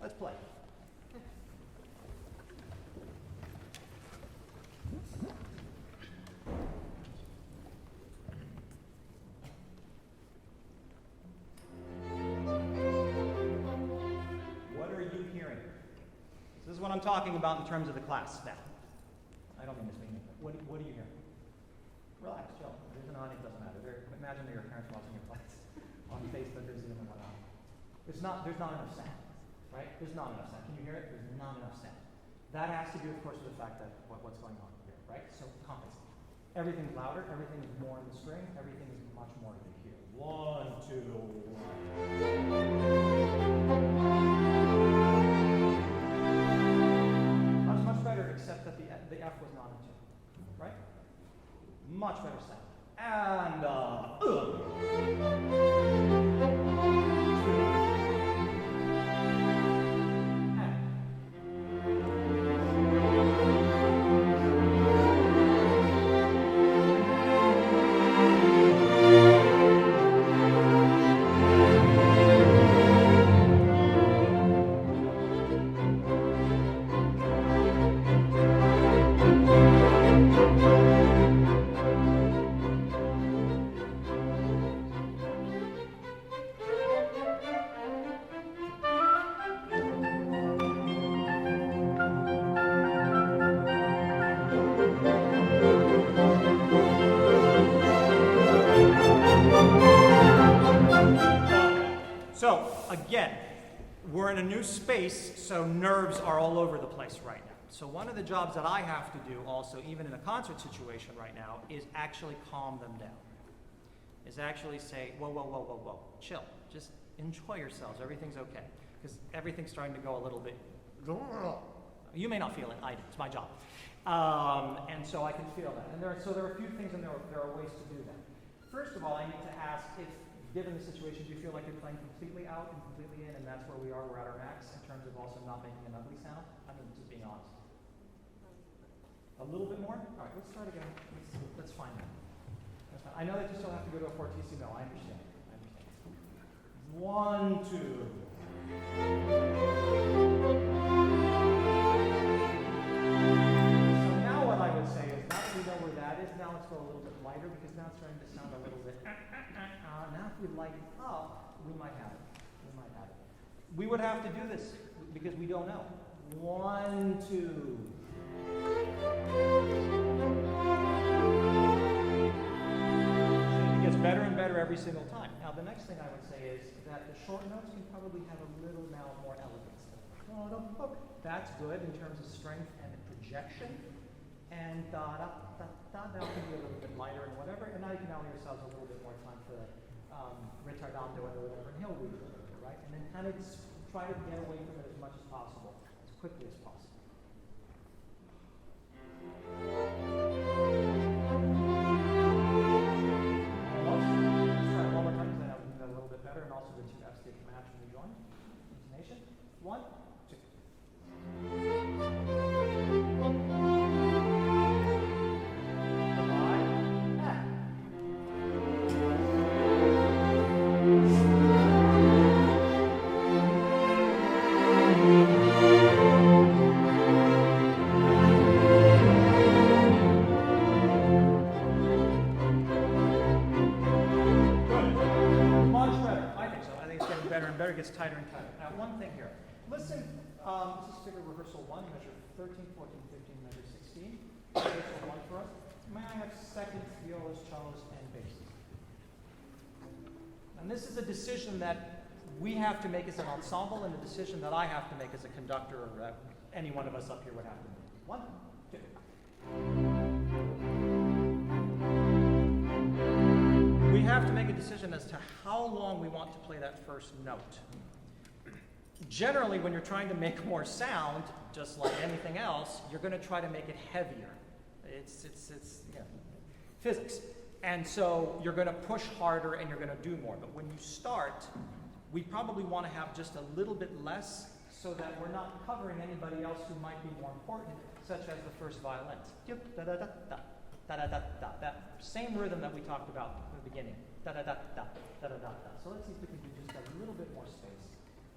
Let's play. What are you hearing? This is what I'm talking about in terms of the class now. I don't mean this meaning, but what do you hear? Relax, chill. There's an audience, doesn't matter. Imagine that your parents watching your class on Facebook or Zoom and whatnot. There's not enough sound, right? There's not enough sound. Can you hear it? There's not enough sound. That has to do, of course, with the fact that what's going on here, right? So compensate. Everything's louder. Everything is more in the string. Everything is much more to hear. 1, 2, 1. That's much better, except that the F was not in tune, right? Much better sound. And so, again, we're in a new space, so nerves are all over the place right now. So one of the jobs that I have to do also, even in a concert situation right now, is actually calm them down. Is actually say, whoa, whoa, whoa, whoa, whoa, chill. Just enjoy yourselves. Everything's okay. Because everything's starting to go a little bit. You may not feel it. I do. It's my job. And so I can feel that. And there are a few things, and there are ways to do that. First of all, I need to ask if, given the situation, do you feel like you're playing completely out and completely in, and that's where we are, we're at our max, in terms of also not making an ugly sound? I mean, just being honest. A little bit more? All right, let's start again. Let's find that. I know that you still have to go to a 4 TCO. I understand. 1, 2. So now what I would say is, now that we know where that is, now let's go a little bit lighter, because now it's starting to sound a little bit. Now if we lighten up, we might have it. We would have to do this because we don't know. 1, 2. It gets better and better every single time. Now the next thing I would say is that the short notes can probably have a little now more elegance. That's good in terms of strength and projection. And da da da da. Now it can be a little bit lighter and whatever. And now you can allow yourselves a little bit more time for the retardando or whatever. And he'll read it, right? And then kind of try to get away from it as much as possible, as quickly as possible. Let's try it one more time, because then I'll do that a little bit better, and also the 2 F's they can match when we join. Intonation. 1, 2. Gets tighter and tighter. Now, one thing here. Listen, this is figure rehearsal 1, measure 13, 14, 15, measure 16. Rehearsal 1 for us. May I have seconds, violas, cellos, and basses? And this is a decision that we have to make as an ensemble, and a decision that I have to make as a conductor, or any one of us up here would have to make. 1, 2. We have to make a decision as to how long we want to play that first note. Generally, when you're trying to make more sound, just like anything else, you're going to try to make it heavier. It's physics. And so you're going to push harder and you're going to do more. But when you start, we probably want to have just a little bit less so that we're not covering anybody else who might be more important, such as the first violins. Da-da-da-da, that same rhythm that we talked about at the beginning. Da-da-da-da, da-da-da-da. So let's see if we can do just a little bit more space.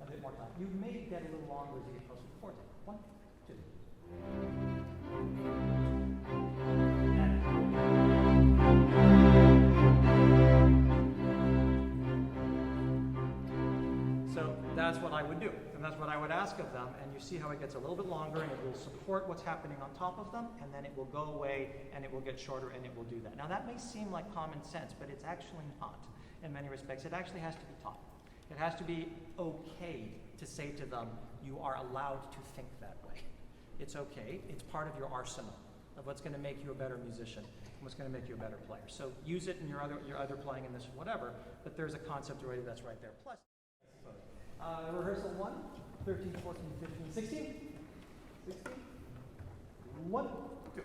A bit more time. You may get a little longer as you get closer to the forte. 1, 2. So that's what I would do, and that's what I would ask of them, and you see how it gets a little bit longer, and it will support what's happening on top of them, and then it will go away, and it will get shorter, and it will do that. Now that may seem like common sense, but it's actually not in many respects. It actually has to be taught. It has to be okay to say to them, you are allowed to think that way. It's okay. It's part of your arsenal of what's going to make you a better musician and what's going to make you a better player. So use it in your other playing in this or whatever, but there's a concept already that's right there. Plus, rehearsal 1, 13, 14, 15, 16. 16. 1, 2.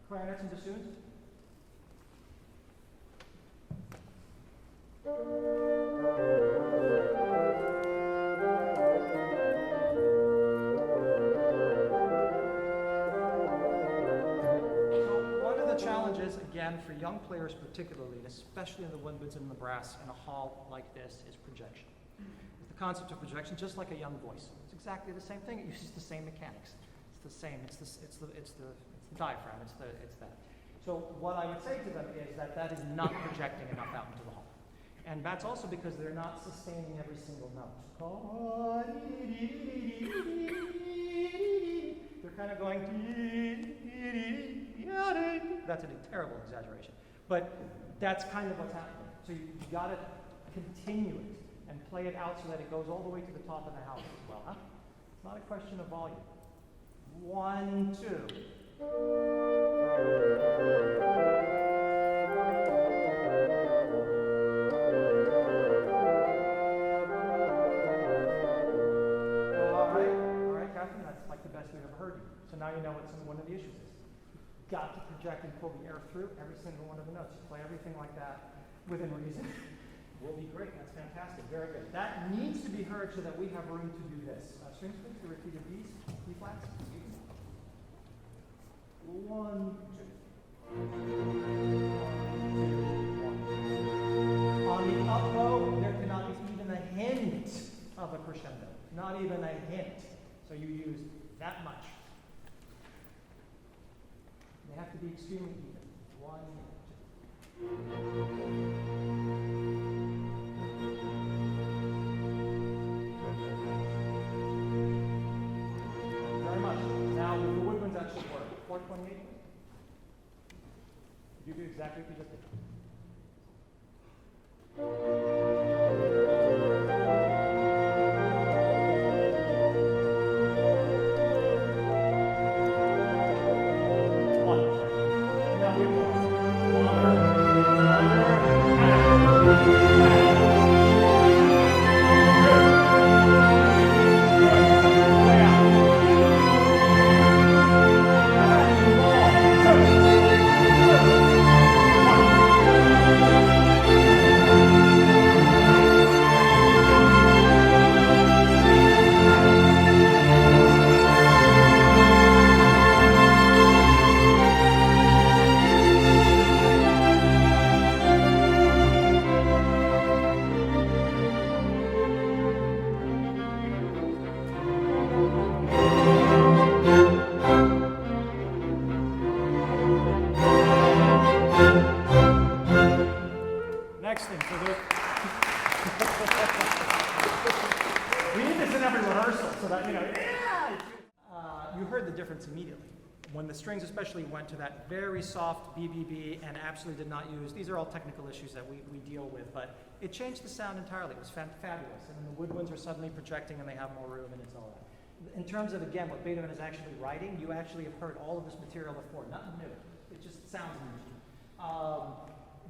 Clarinets and bassoons? One of the challenges, again, for young players particularly, and especially in the woods and the brass in a hall like this, is projection. The concept of projection, just like a young voice. It's exactly the same thing. It uses the same mechanics. It's the same. It's the diaphragm. It's that. So what I would say to them is that is not projecting enough out into the hall, and that's also because they're not sustaining every single note. They're kind of going. That's a terrible exaggeration, but that's kind of what's happening. So you got to continue it and play it out so that it goes all the way to the top of the house as well. Huh? It's not a question of volume. 1, 2. All right, Catherine, that's like the best we've ever heard you. So now you know what one of the issues is. You've got to project and pull the air through every single one of the notes. You play everything like that within reason. Will be great. That's fantastic. Very good. That needs to be heard so that we have room to do this. Strings, please, the repeated B's, B flats. 1, 2. 1, 2, 1. On the up bow, there cannot be even a hint of a crescendo. Not even a hint. So you use that much. They have to be extremely even. 1, 2. Now, with the woodwinds, that should work. 428. You do exactly what you just did. Now we next thing, so we need this in every rehearsal so that, you heard the difference immediately. when the strings especially went to that very soft BBB and absolutely did not use, these are all technical issues that we deal with, but it changed the sound entirely. It was fabulous. And then the woodwinds are suddenly projecting and they have more room and it's all that. In terms of, again, what Beethoven is actually writing, you actually have heard all of this material before, nothing new. It just sounds new.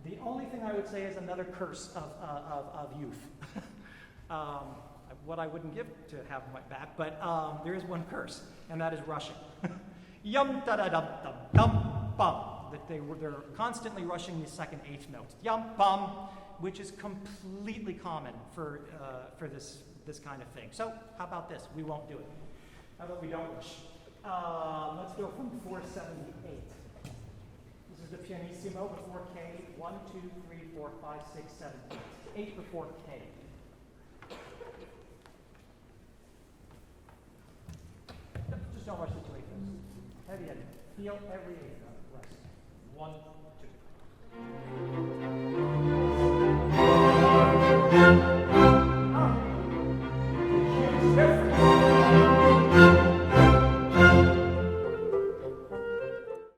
The only thing I would say is another curse of youth. What I wouldn't give to have my back, but there is one curse, and that is rushing. Yum da da dum dum dum bum. That they're constantly rushing the second eighth notes. Yum bum, which is completely common for this kind of thing. So how about this? We won't do it. How about we don't rush? Let's go from 478. This is the pianissimo before K. 1, 2, 3, 4, 5, 6, 7, 8. 8 before K. Just don't rush the two eighth notes. Heavy ending. Feel every eighth note. Rest. 1, 2. Oh. Huge difference.